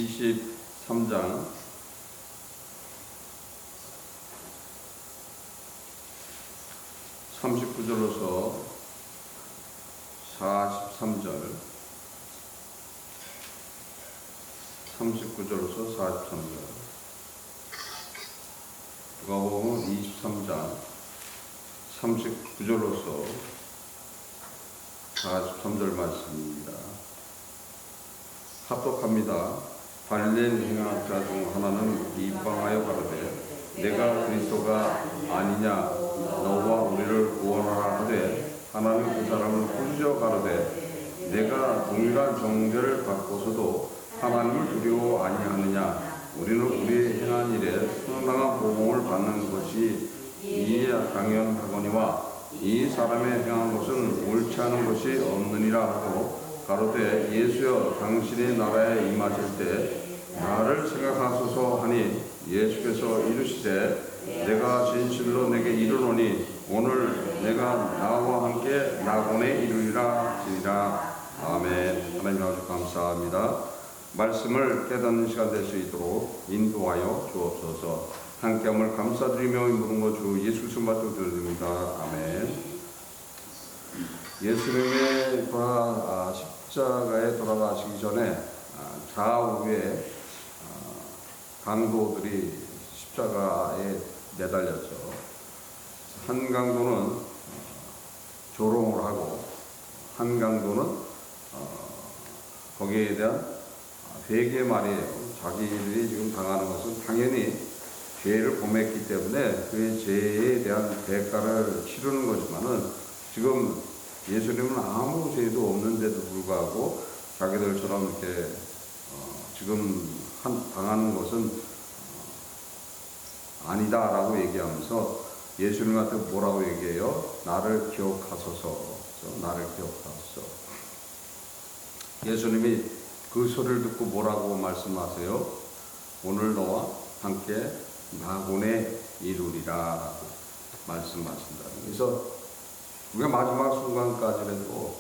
23장 39절로서 43절, 39절로서 43절, 누가복음 23장 39절로서 43절 말씀입니다. 합독합니다. 발린 행한 자 중 하나는 입방하여 가로되 내가 그리스도가 아니냐 너와 우리를 구원하라 하되 하나는 그 사람을 꾸짖어 가로되 내가 동일한 정죄를 받고서도 하나님을 두려워 아니하느냐 우리는 우리의 행한 일에 상당한 보응을 받는 것이 이해야 당연하거니와 이 사람의 행한 것은 옳지 않은 것이 없느니라 하고 가로되 예수여 당신의 나라에 임하실 때 나를 생각하소서 하니 예수께서 이르시되 내가 진실로 내게 이르노니 오늘 내가 나와 함께 낙원에 이르리라 하시니라. 아멘. 하나님 아버지 감사합니다. 말씀을 깨닫는 시간 될 수 있도록 인도하여 주옵소서. 함께함을 감사드리며 모든 것 주 예수 그리스도 말씀 드립니다. 아멘. 예수님의 십자가에 돌아가시기 전에 좌우에 강도들이 십자가에 매달렸죠. 한 강도는 조롱을 하고 한 강도는 거기에 대한 회개 말이에요. 자기들이 지금 당하는 것은 당연히 죄를 범했기 때문에 그 죄에 대한 대가를 치르는 거지만은 지금 예수님은 아무 죄도 없는데도 불구하고 자기들처럼 이렇게 지금 당하는 것은 아니다라고 얘기하면서 예수님한테 뭐라고 얘기해요? 나를 기억하소서. 나를 기억하소서. 예수님이 그 소리를 듣고 뭐라고 말씀하세요? 오늘 너와 함께 낙원에 이루리라라고 말씀하신다. 그래서 우리가 마지막 순간까지라도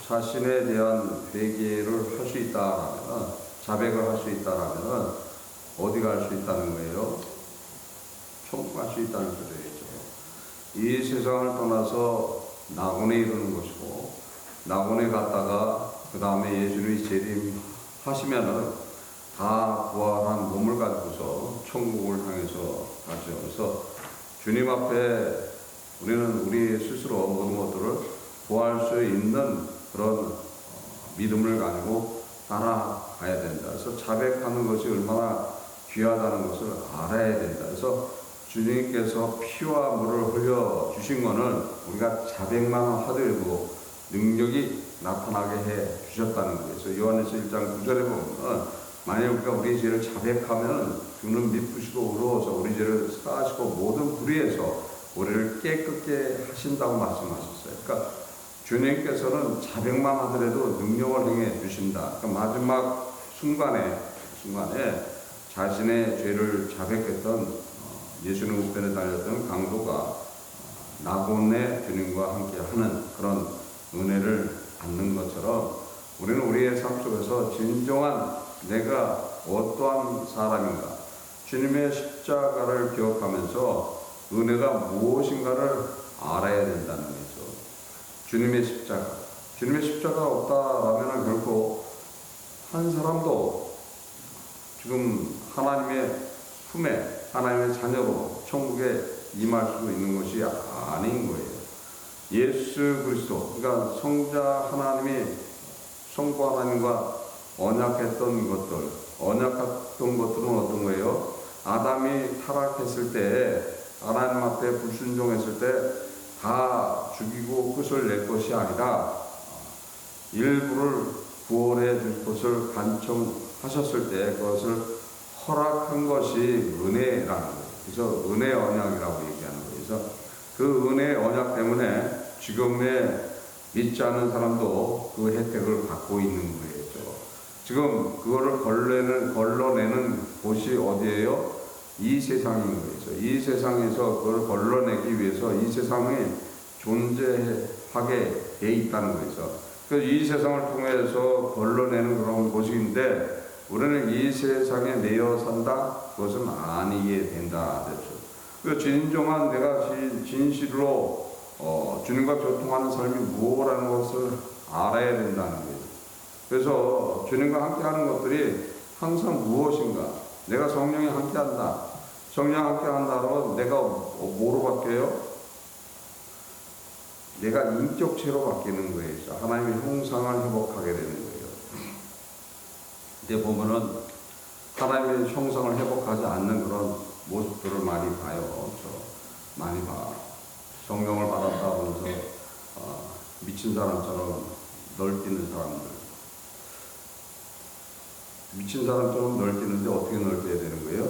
자신에 대한 회개를 할 수 있다라면, 자백을 할 수 있다라면 어디 갈 수 있다는 거예요? 천국 갈 수 있다는 소리죠. 이 세상을 떠나서 낙원에 이르는 것이고, 낙원에 갔다가 그 다음에 예수님이 재림하시면은 다 부활한 몸을 가지고서 천국을 향해서 가죠. 그래서 주님 앞에 우리는 우리 스스로 모든 것들을 구할 수 있는 그런 믿음을 가지고 따라가야 된다. 그래서 자백하는 것이 얼마나 귀하다는 것을 알아야 된다. 그래서 주님께서 피와 물을 흘려 주신 것은 우리가 자백만 하더라도 능력이 나타나게 해 주셨다는 거예요. 그래서 요한에서 1장 9절에 보면 만약 우리가 우리 죄를 자백하면 주는 미쁘시고 의로워서 우리 죄를 사하시고 모든 불의에서 우리를 깨끗게 하신다고 말씀하셨어요. 그러니까 주님께서는 자백만 하더라도 능력을 행해 주신다. 그러니까 마지막 순간에 자신의 죄를 자백했던 예수님 우편에 달렸던 강도가 낙원에 주님과 함께 하는 그런 은혜를 받는 것처럼 우리는 우리의 삶 속에서 진정한 내가 어떠한 사람인가, 주님의 십자가를 기억하면서 은혜가 무엇인가를 알아야 된다는 거죠. 주님의 십자가 없다라면 결코 한 사람도 지금 하나님의 품에 하나님의 자녀로 천국에 임할 수 있는 것이 아닌 거예요. 예수 그리스도, 그러니까 성자 하나님이 성부 하나님과 언약했던 것들은 어떤 거예요? 아담이 타락했을 때, 하나님 앞에 불순종했을 때 다 죽이고 끝을 낼 것이 아니라 일부를 구원해 줄 것을 간청하셨을 때 그것을 허락한 것이 은혜라는 거예요. 그래서 은혜 언약이라고 얘기하는 거예요. 그래서 그 은혜 언약 때문에 지금의 믿지 않는 사람도 그 혜택을 받고 있는 거예요. 지금 그거를 걸러내는 곳이 어디예요? 이 세상인 거예요. 이 세상에서 그걸 걸러내기 위해서 이 세상에 존재하게 돼 있다는 거예요. 그래서 이 세상을 통해서 걸러내는 그런 곳인데 우리는 이 세상에 내어 산다? 그것은 아니게 된다. 그렇죠. 그 진정한 내가 진실로 주님과 교통하는 삶이 무엇이라는 것을 알아야 된다는 거예요. 그래서 주님과 함께하는 것들이 항상 무엇인가? 내가 성령이 함께한다. 성령 함께한다로 내가 뭐로 바뀌어요? 내가 인격체로 바뀌는 거예요. 하나님의 형상을 회복하게 되는 거예요. 근데 보면은 하나님의 형상을 회복하지 않는 그런 모습들을 많이 봐요. 많이 봐. 성령을 받았다 하면서 미친 사람처럼 널뛰는 사람들. 미친 사람처럼 널뛰는데 어떻게 널뛰어야 되는 거예요?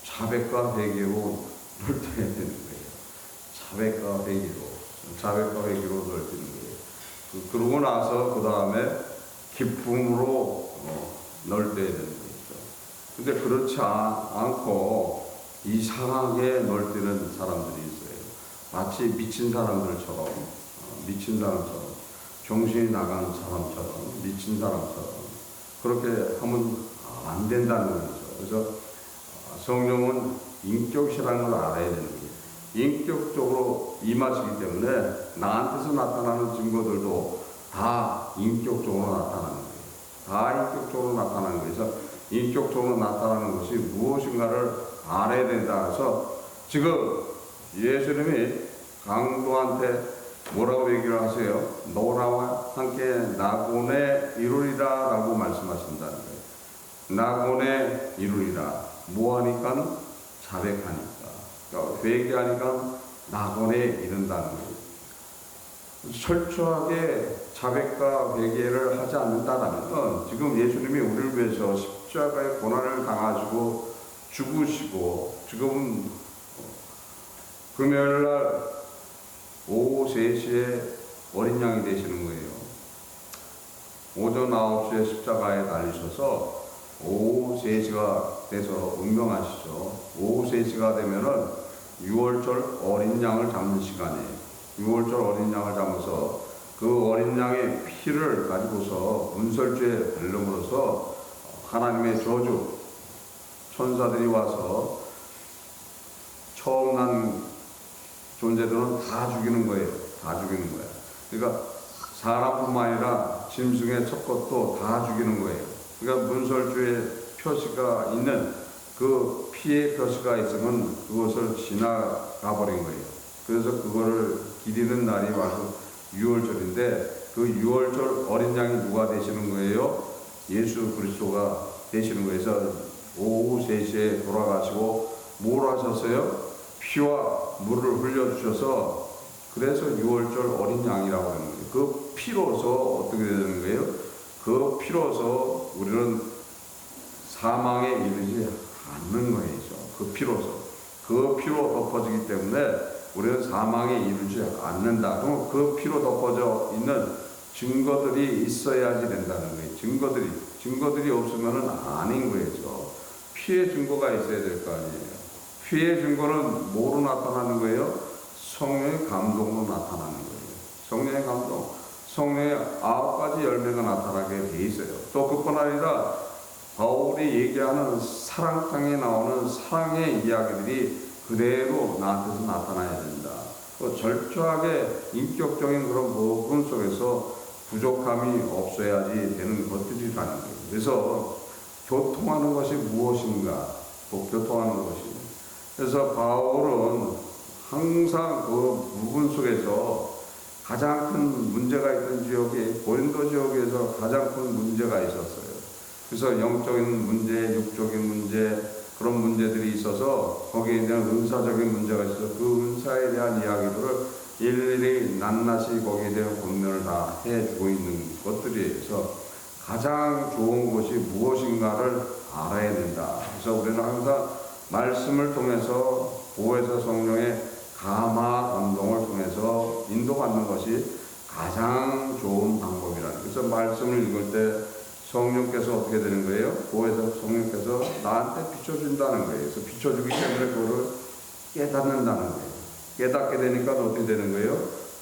자백과 회개로 널뛰어야 되는 거예요. 자백과 회개로 널뛰는 거예요. 그러고 나서 그 다음에 기쁨으로 널뛰어야 되는 거죠. 근데 그렇지 않고 이상하게 널뛰는 사람들이 있어요. 마치 미친 사람처럼 정신이 나간 사람처럼 미친 사람처럼 그렇게 하면 안 된다는 거죠. 그래서 성령은 인격이라는 걸 알아야 되는 거예요. 인격적으로 임하시기 때문에 나한테서 나타나는 증거들도 다 인격적으로 나타나는 거예요. 다 인격적으로 나타나는 거예요. 그래서 인격적으로 나타나는 것이 무엇인가를 알아야 된다. 그래서 지금 예수님이 강도한테 뭐라고 얘기를 하세요? 너나와 함께 낙원에 이루리라 라고 말씀하신다는 거예요. 낙원에 이루리라. 뭐하니까? 자백하니까. 그러니까 회개하니까 낙원에 이른다는 거예요. 철저하게 자백과 회개를 하지 않는다면 지금 예수님이 우리를 위해서 십자가의 고난을 당하시고 죽으시고 지금 금요일날 오후 3시에 어린 양이 되시는 거예요. 오전 9시에 십자가에 달리셔서 오후 3시가 돼서 운명하시죠. 오후 3시가 되면은 6월절 어린 양을 잡는 시간이에요. 6월절 어린 양을 잡아서 그 어린 양의 피를 가지고서 문설주에 바름으로써 하나님의 저주 천사들이 와서 처음 난 존재들은 다 죽이는 거예요. 다 죽이는 거예요. 그러니까 사람뿐만 아니라 짐승의 첫 것도 다 죽이는 거예요. 그러니까 문설주에 표시가 있는 그 피의 표시가 있으면 그것을 지나가 버린 거예요. 그래서 그거를 기리는 날이 와서 6월절인데 그 6월절 어린 양이 누가 되시는 거예요? 예수 그리스도가 되시는 거예요. 그래서 오후 3시에 돌아가시고 뭘 하셨어요? 피와 물을 흘려주셔서 그래서 6월절 어린 양이라고 하는 거예요. 그 피로서 어떻게 되는 거예요? 그 피로서 우리는 사망에 이르지 않는 거예요. 그 피로서. 그 피로 덮어지기 때문에 우리는 사망에 이르지 않는다. 그럼 그 피로 덮어져 있는 증거들이 있어야지 된다는 거예요. 증거들이 없으면 아닌 거예요. 피의 증거가 있어야 될 거 아니에요. 피의 증거는 뭐로 나타나는 거예요? 성령의 감동으로 나타나는 거예요. 성령의 감동. 성령의 9가지 열매가 나타나게 돼 있어요. 또 그뿐 아니라 바울이 얘기하는 사랑장에 나오는 사랑의 이야기들이 그대로 나한테서 나타나야 된다. 또 절저하게 인격적인 그런 부분 속에서 부족함이 없어야지 되는 것들이라는 거예요. 그래서 교통하는 것이 무엇인가? 교통하는 것이. 그래서 바울은 항상 그 부분 속에서 가장 큰 문제가 있던 지역이 고린도 지역에서 가장 큰 문제가 있었어요. 그래서 영적인 문제, 육적인 문제, 그런 문제들이 있어서 거기에 대한 은사적인 문제가 있어서 그 은사에 대한 이야기들을 일일이 낱낱이 거기에 대한 권면을 다 해주고 있는 것들이어서 가장 좋은 것이 무엇인가를 알아야 된다. 그래서 우리는 항상 말씀을 통해서 보혜사 성령의 감화 감동을 통해서 인도받는 것이 가장 좋은 방법이라는. 그래서 말씀을 읽을 때 성령께서 어떻게 되는 거예요? 보혜사 성령께서 나한테 비춰준다는 거예요. 그래서 비춰주기 때문에 그거를 깨닫는다는 거예요. 깨닫게 되니까 어떻게 되는 거예요?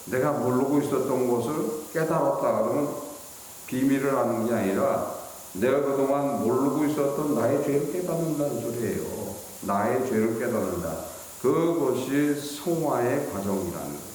내가 모르고 있었던 것을 깨달았다 그러면 비밀을 아는 게 아니라 내가 그동안 모르고 있었던 나의 죄를 깨닫는다는 소리예요. 나의 죄를 깨닫는다. 그것이 성화의 과정이라는 거예요.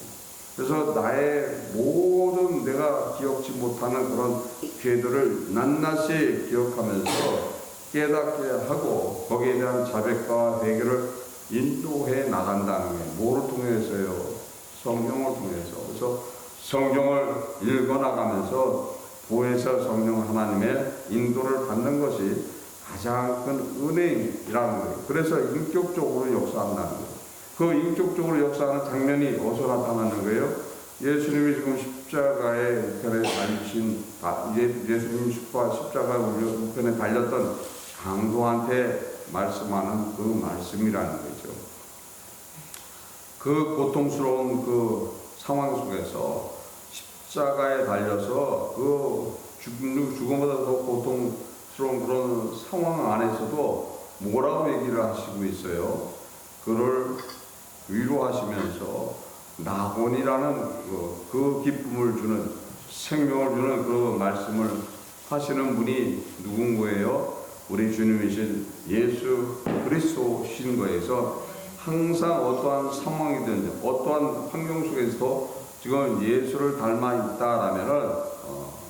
그래서 나의 모든 내가 기억지 못하는 그런 죄들을 낱낱이 기억하면서 깨닫게 하고 거기에 대한 자백과 회개를 인도해 나간다는 게 뭐를 통해서요? 성령을 통해서. 그래서 성경을 읽어나가면서 보혜사 성령 하나님의 인도를 받는 것이 가장 큰 은혜이라는 거예요. 그래서 인격적으로 역사한다는 거예요. 그 인격적으로 역사하는 장면이 어디서 나타나는 거예요? 예수님이 지금 십자가에 우편에 달리신, 예수님 십자가 우편에 달렸던 강도한테 말씀하는 그 말씀이라는 거죠. 그 고통스러운 그 상황 속에서 십자가에 달려서 그 죽음보다 더 고통스러운 그런 상황 안에서도 뭐라고 얘기를 하시고 있어요? 그를 위로하시면서 낙원이라는 그 기쁨을 주는, 생명을 주는 그 말씀을 하시는 분이 누군 거예요? 우리 주님이신 예수 그리스도신 거에서 항상 어떠한 상황이든 어떠한 환경 속에서도 지금 예수를 닮아 있다라면은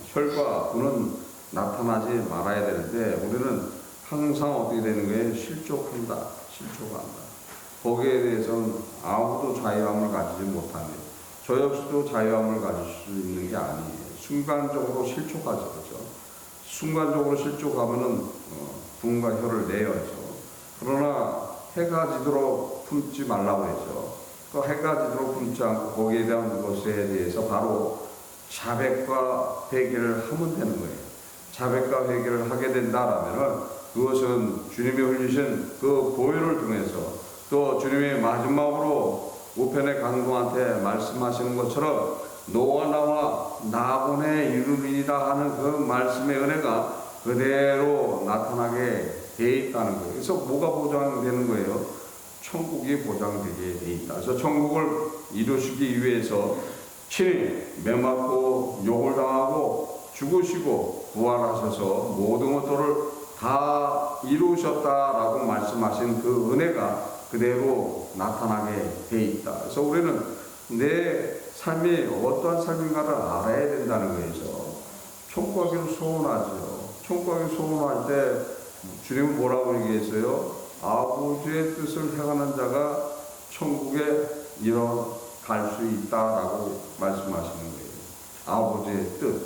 혈과 분은 나타나지 말아야 되는데 우리는 항상 어떻게 되는 거예요? 실족한다. 거기에 대해서는 아무도 자유함을 가지지 못합니다. 저 역시도 자유함을 가질 수 있는 게 아니에요. 순간적으로 실족하죠. 그렇죠? 순간적으로 실족하면은 분과 혀를 내야죠. 그러나 해가 지도록 품지 말라고 했죠. 그 해가 지도록 품지 않고 거기에 대한 것에 대해서 바로 자백과 회개를 하면 되는 거예요. 자백과 회개를 하게 된다라면은 그것은 주님이 흘리신 그 보혈을 통해서 또 주님이 마지막으로 우편의 강도한테 말씀하시는 것처럼 너와 나와 낙원에 이르리라 하는 그 말씀의 은혜가 그대로 나타나게 돼 있다는 거예요. 그래서 뭐가 보장되는 거예요? 천국이 보장되게 돼 있다. 그래서 천국을 이루시기 위해서 친히 매맞고 욕을 당하고 죽으시고 부활하셔서 모든 것들을 다 이루셨다라고 말씀하신 그 은혜가 그대로 나타나게 돼 있다. 그래서 우리는 내 삶이 어떠한 삶인가를 알아야 된다는 거죠. 천국 가기를 소원하죠. 천국 가기를 소원할 때 주님은 뭐라고 얘기했어요? 아버지의 뜻을 행하는 자가 천국에 갈 수 있다라고 말씀하시는 거예요. 아버지의 뜻.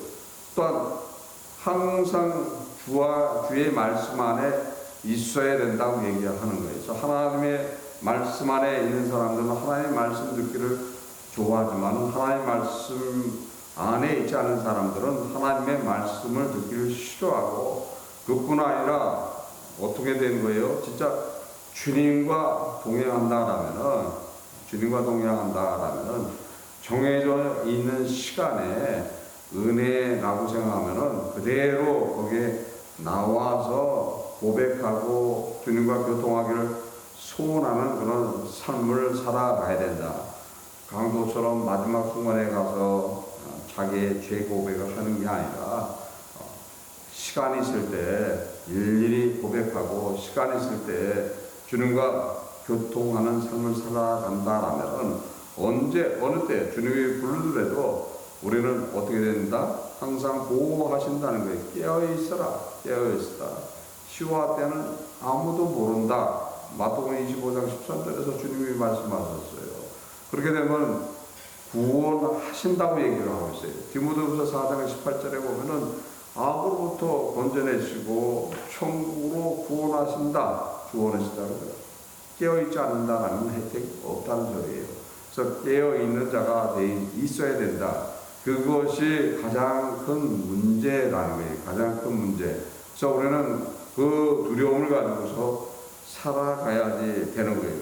또한 항상 주의 말씀 안에 있어야 된다고 얘기하는 거예요. 그래서 하나님의 말씀 안에 있는 사람들은 하나님의 말씀 듣기를 좋아하지만 하나님의 말씀 안에 있지 않은 사람들은 하나님의 말씀을 듣기를 싫어하고 그뿐 아니라 어떻게 되는 거예요? 진짜 주님과 동행한다라면은 정해져 있는 시간에 은혜라고 생각하면은 그대로 거기에 나와서 고백하고 주님과 교통하기를 소원하는 그런 삶을 살아가야 된다. 강도처럼 마지막 순간에 가서 자기의 죄 고백을 하는 게 아니라 시간이 있을 때 일일이 고백하고 시간이 있을 때 주님과 교통하는 삶을 살아간다라면 언제 어느 때 주님이 부르더라도 우리는 어떻게 된다? 항상 보호하신다는 거예요. 깨어있어라. 시와 때는 아무도 모른다. 마태복음 25장 13절에서 주님이 말씀하셨어요. 그렇게 되면 구원하신다고 얘기를 하고 있어요. 디모데후서 4장 18절에 보면은 악으로부터 건져내시고 천국으로 구원하신다. 깨어있지 않는다라는 혜택이 없다는 소리예요. 그래서 깨어있는 자가 있어야 된다. 그것이 가장 큰 문제라는 거예요. 가장 큰 문제. 그래서 우리는 그 두려움을 가지고서 살아가야지 되는 거예요.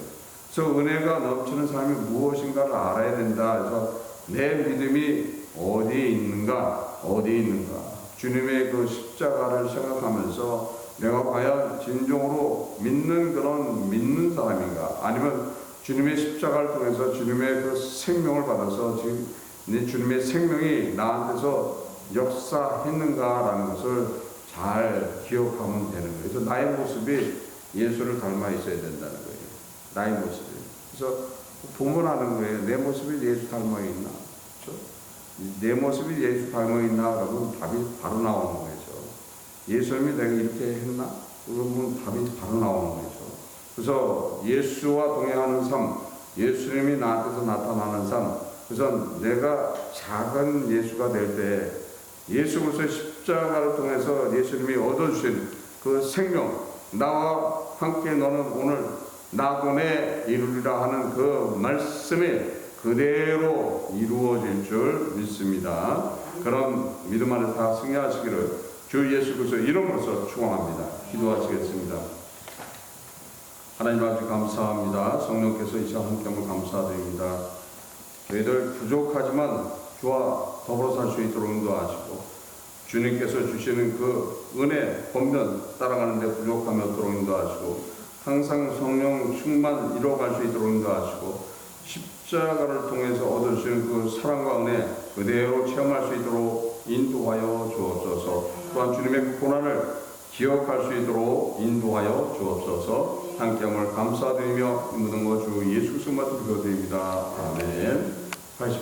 그래서 은혜가 넘치는 삶이 무엇인가를 알아야 된다. 그래서 내 믿음이 어디에 있는가? 주님의 그 십자가를 생각하면서 내가 과연 진정으로 믿는 사람인가? 아니면 주님의 십자가를 통해서 주님의 그 생명을 받아서 지금 주님의 생명이 나한테서 역사했는가라는 것을 잘 기억하면 되는 거예요. 그래서 나의 모습이 예수를 닮아 있어야 된다는 거예요. 나의 모습이. 그래서 보면 아는 거예요. 내 모습이 예수 닮아 있나? 그렇죠? 내 모습이 예수 닮아 있나? 그러면 답이 바로 나오는 거죠. 예수님이 내가 이렇게 했나? 그러면 답이 바로 나오는 거죠. 그래서 예수와 동행하는 삶, 예수님이 나한테서 나타나는 삶, 그래서 내가 작은 예수가 될 때 예수 그리스도의 십자가를 통해서 예수님이 얻어주신 그 생명, 나와 함께 너는 오늘 나군에 이루리라 하는 그 말씀이 그대로 이루어질 줄 믿습니다. 그런 믿음 안에 다 승리하시기를 주 예수 그리스도의 이름으로서 축원합니다. 기도하시겠습니다. 하나님 아버지 감사합니다. 성령께서 이 시간 함께함을 감사드립니다. 저희들 부족하지만 주와 더불어 살 수 있도록 인도하시고 주님께서 주시는 그 은혜, 권면 따라가는 데 부족함이 없도록 인도하시고 항상 성령 충만 이루어갈 수 있도록 인도하시고 십자가를 통해서 얻으시는 그 사랑과 은혜 그대로 체험할 수 있도록 인도하여 주옵소서. 또한 주님의 그 고난을 기억할 수 있도록 인도하여 주옵소서. 함께함을 감사드리며 모든 것 주 예수 그리스도 말씀 기도드립니다. 아멘. 88